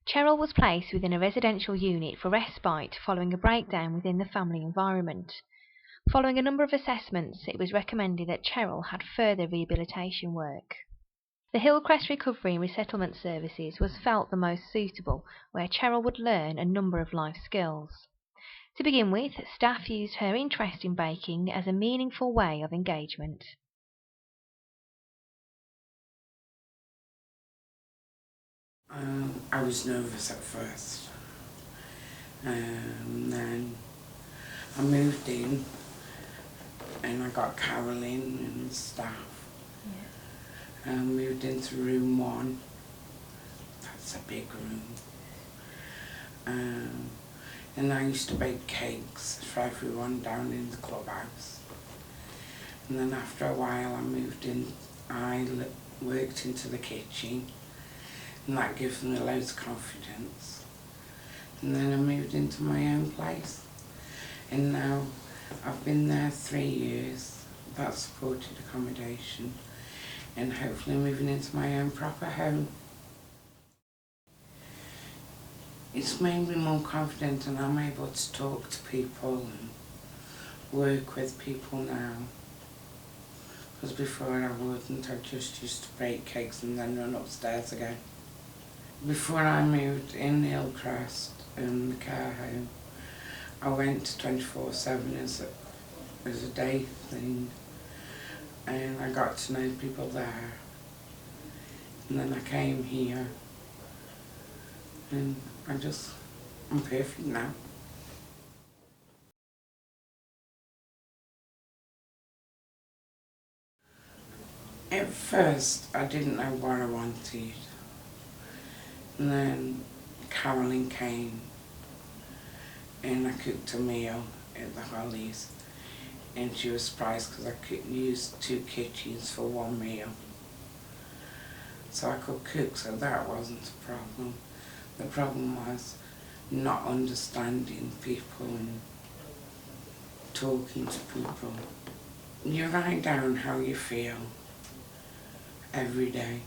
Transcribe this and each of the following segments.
Cheryl was placed within a residential unit for respite following a breakdown within the family environment. Following a number of assessments, it was recommended that Cheryl had further rehabilitation work. The Hillcrest Recovery and Resettlement Services was felt the most suitable, where Cheryl would learn a number of life skills. To begin with, staff used her interest in baking as a meaningful way of engagement. I was nervous at first, then I moved in and I got Carol in and staff. Yeah. Moved into room 1. That's a big room. And I used to bake cakes for everyone down in the clubhouse. And then after a while I moved in, I worked into the kitchen, and that gives me loads of confidence. And then I moved into my own place, and now I've been there 3 years. That's supported accommodation, and hopefully moving into my own proper home. It's made me more confident, and I'm able to talk to people and work with people now. Because before I wouldn't, I just used to bake cakes and then run upstairs again. Before I moved in Hillcrest in the care home, I went to 24/7 as a day thing, and I got to know people there. And then I came here, and I'm perfect now. At first, I didn't know what I wanted. And then Carolyn came and I cooked a meal at the Hollies, and she was surprised because I could use 2 kitchens for 1 meal. So I could cook, so that wasn't a problem. The problem was not understanding people and talking to people. You write down how you feel every day,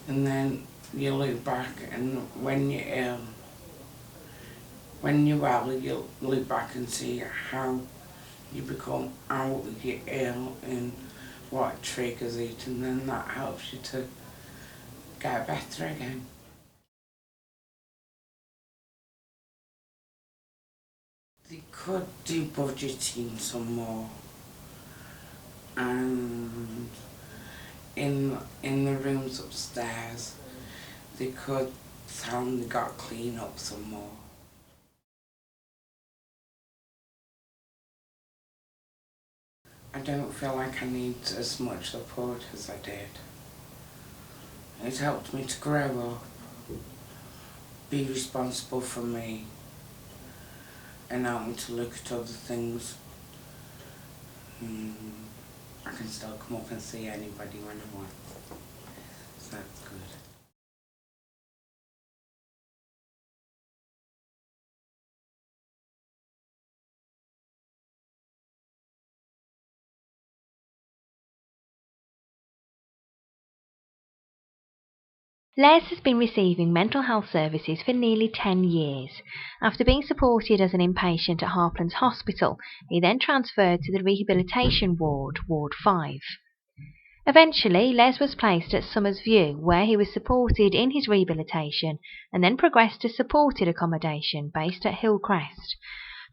and then you look back, and when you're ill, when you're well, you look back and see how you become out, you're ill, and what triggers it, and then that helps you to get better again. They could do budgeting some more, and in the rooms upstairs, they could tell them they got to clean up some more. I don't feel like I need as much support as I did. It helped me to grow up, be responsible for me, and help me to look at other things. I can still come up and see anybody when I want, so that's good. Les has been receiving mental health services for nearly 10 years. After being supported as an inpatient at Harplands Hospital, he then transferred to the rehabilitation ward, Ward 5. Eventually, Les was placed at Somers View, where he was supported in his rehabilitation and then progressed to supported accommodation based at Hillcrest.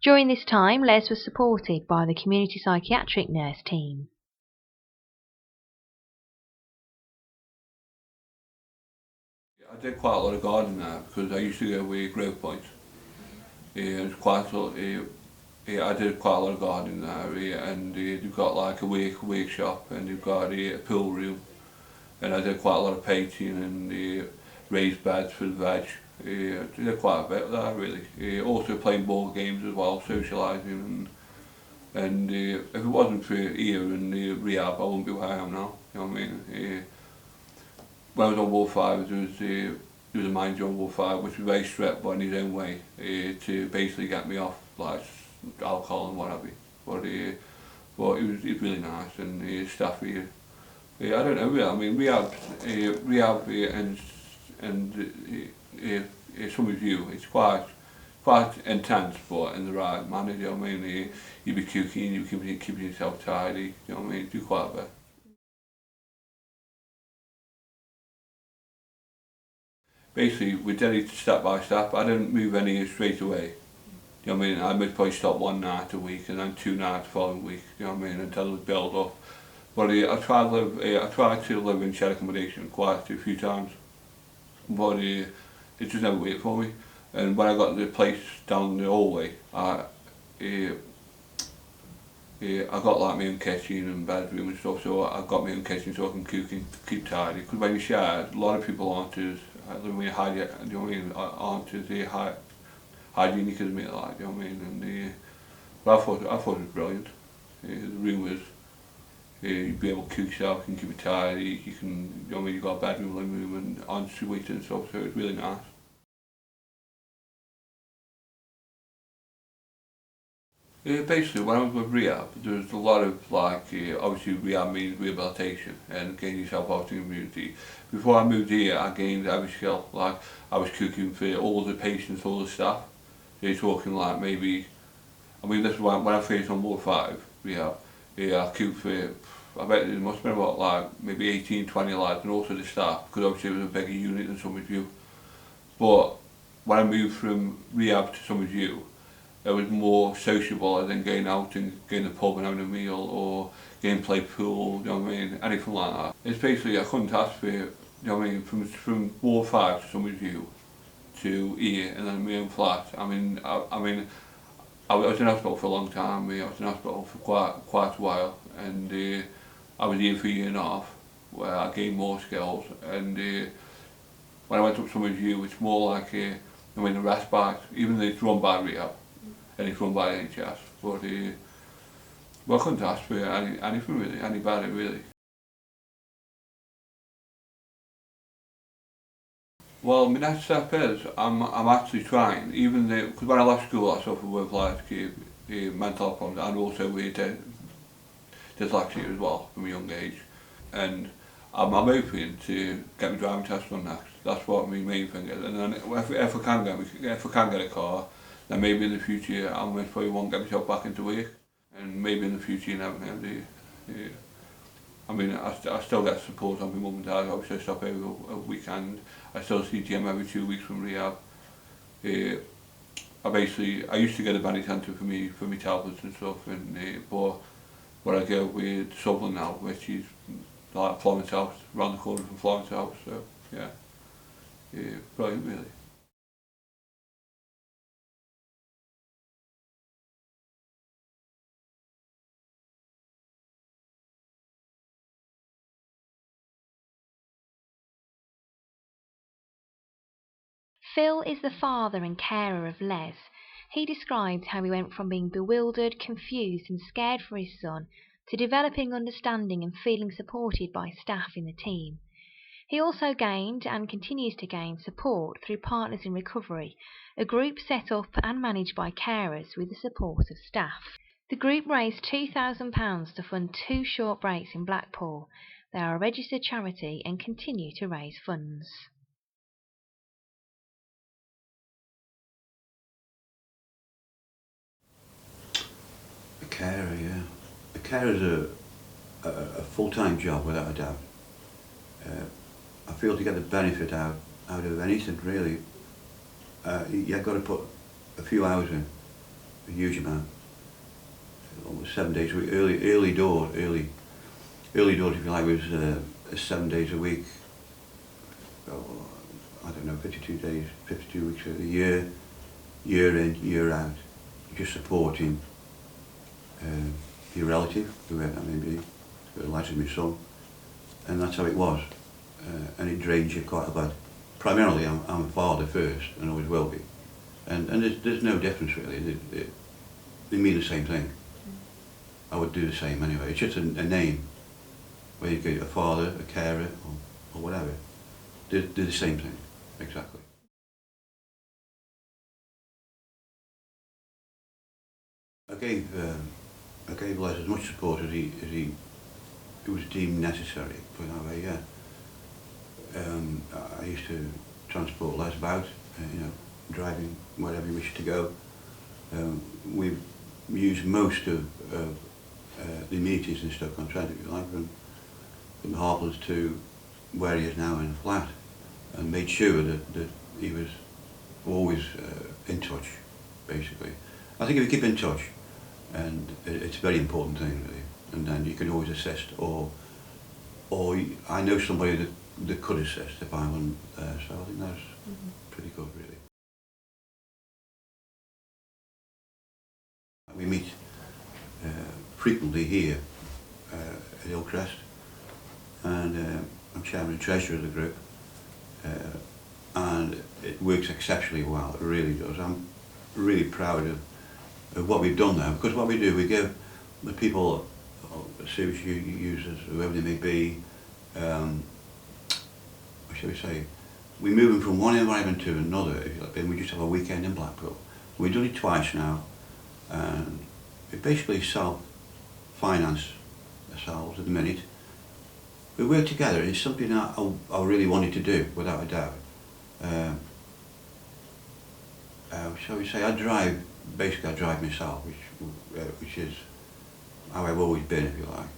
During this time, Les was supported by the community psychiatric nurse team. I did quite a lot of gardening there because I used to go away at Grove Point. It was quite a lot, I did quite a lot of gardening there, and they've got like a workshop, and they've got a pool room, and I did quite a lot of painting and raised beds for the veg. I did quite a bit of that really. Also playing board games as well, socialising, and if it wasn't for here and the rehab, I wouldn't be where I am now. You know what I mean? When I was on Ward 5, there was a manager on Ward 5 which was very strict, but in his own way, to basically get me off like alcohol and what have you. But it was really nice, and staff here. I don't know really. I mean, rehab and some of you, it's quite intense, but in the right manner, you know what I mean? You be cooking, you keeping yourself tidy, you know what I mean? Do quite a bit. Basically, we did it step by step. I didn't move any straight away. You know what I mean? I would probably stop one night a week and then 2 nights the following week, you know what I mean, until it would build up. But I tried to live in shared accommodation quite a few times, but it just never worked for me. And when I got the place down the hallway, I got like my own kitchen and bedroom and stuff, so I got my own kitchen so I can cook and keep tidy. Because when you share, a lot of people aren't as, you know what I mean, aren't as hygienic as me, like, you know what I mean. And but I thought it was brilliant. The room was, you'd be able to cook yourself, you can keep it tidy, you can, you know what I mean, you've got a bedroom, living room and ensuite and stuff, so it's really nice. Basically, when I was with rehab, there was a lot of like, obviously rehab means rehabilitation and getting yourself out in the community. Before I moved here, I gained every skill. Like, I was cooking for all the patients, all the staff. You're talking like maybe, I mean, this is when I first on Ward 5 rehab, I cooked for, I bet there must have been about like maybe 18, 20 lads and also the staff, because obviously it was a bigger unit than some of you. But when I moved from rehab to some of you, it was more sociable than going out and going to the pub and having a meal or going to play pool, you know what I mean, anything like that. It's basically, I couldn't ask for, you know what I mean, from Ward 5 to some of you to here and then my own flat. I was in hospital for a long time. I was in hospital for quite a while, and I was here for a year and a half, where I gained more skills. And when I went up to some of you, it's more like a respite, even though it's run by rehab and it's run by NHS. But well, I couldn't ask for anything really, any better really. Well, my next step is I'm actually trying, even though, because when I left school I suffered with like mental health problems and also with dyslexia as well from a young age, and I'm hoping to get my driving test done next. That's what my main thing is. And then if I can get a car, then maybe in the future I might probably want to get myself back into work, and maybe in the future you never know, do you? Yeah. I mean, I still get support on my mum and dad. Obviously, I stop over a weekend. I still see Jim every 2 weeks from rehab. I used to get a Benny centre for me tablets and stuff, and but I go with Sublin now, which is like Florence House, around the corner from Florence House. So yeah, brilliant really. Phil is the father and carer of Les. He described how he went from being bewildered, confused and scared for his son to developing understanding and feeling supported by staff in the team. He also gained and continues to gain support through Partners in Recovery, a group set up and managed by carers with the support of staff. The group raised £2,000 to fund 2 short breaks in Blackpool. They are a registered charity and continue to raise funds. A carer, yeah. A carer is a full-time job without a doubt. I feel to get the benefit out of anything really, you've got to put a few hours in, a huge amount. Almost 7 days a week. Early doors, if you like, was 7 days a week. Oh, I don't know, 52 weeks a year in, year out. You're just supporting your relative, whoever that may be, the likes of my son, and that's how it was. And it drains you quite a bit. Primarily, I'm a father first, and always will be. And there's no difference really. They mean the same thing. I would do the same anyway. It's just a name. Whether you get a father, a carer, or whatever. They're the same thing, exactly. I gave Les as much support as he was deemed necessary, put it that way, yeah. I used to transport Les about driving wherever you wish to go. We've used most of the amenities in Stoke-on-Trent, if you like, from Harples to where he is now in a flat, and made sure that he was always in touch, basically. I think if you keep in touch, and it's a very important thing, really, and then you can always assist, or I know somebody that could assist if I wasn't there, so I think that's pretty good, really. We meet frequently here at Hillcrest, and I'm chairman and treasurer of the group, and it works exceptionally well, it really does. I'm really proud of what we've done now, because what we do, we give the people, service users, whoever they may be, what shall we say, we move them from one environment to another, if you like, and we just have a weekend in Blackpool. We've done it twice now, and we basically self-finance ourselves at the minute. We work together. It's something that I really wanted to do, without a doubt. Shall we say, I drive myself, which is how I've always been, if you like.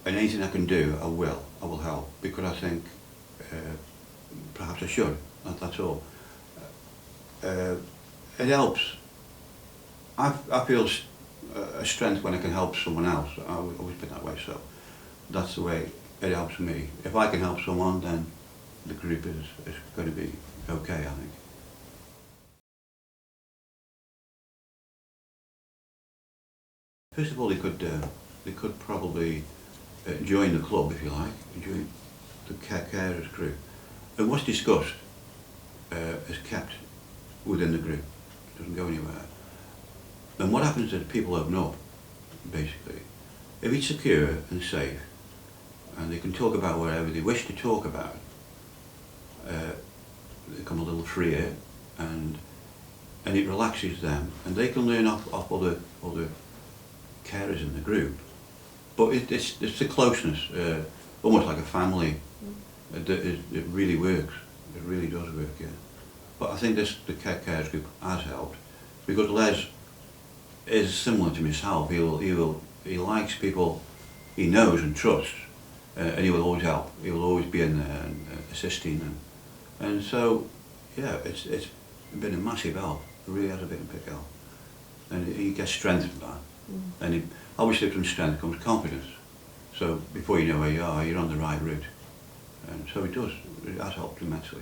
And anything I can do, I will help, because I think perhaps I should, that's all. It helps. I feel a strength when I can help someone else. I've always been that way, so that's the way it helps me. If I can help someone, then the group is going to be okay, I think. First of all, they could probably join the club, if you like, join the carers group. And what's discussed is kept within the group. It doesn't go anywhere. And what happens is people open up, basically. If it's secure and safe, and they can talk about whatever they wish to talk about, they become a little freer, and it relaxes them, and they can learn off other carers in the group. But it's the closeness, almost like a family. It really works. It really does work, yeah. But I think the carers group has helped, because Les is similar to myself. He likes people he knows and trusts, and he will always help. He will always be in there and assisting, and so yeah, it's been a massive help. It really has been a big help, and he gets strength from that. And obviously from strength comes confidence. So before you know where you are, you're on the right route, and so it has helped immensely.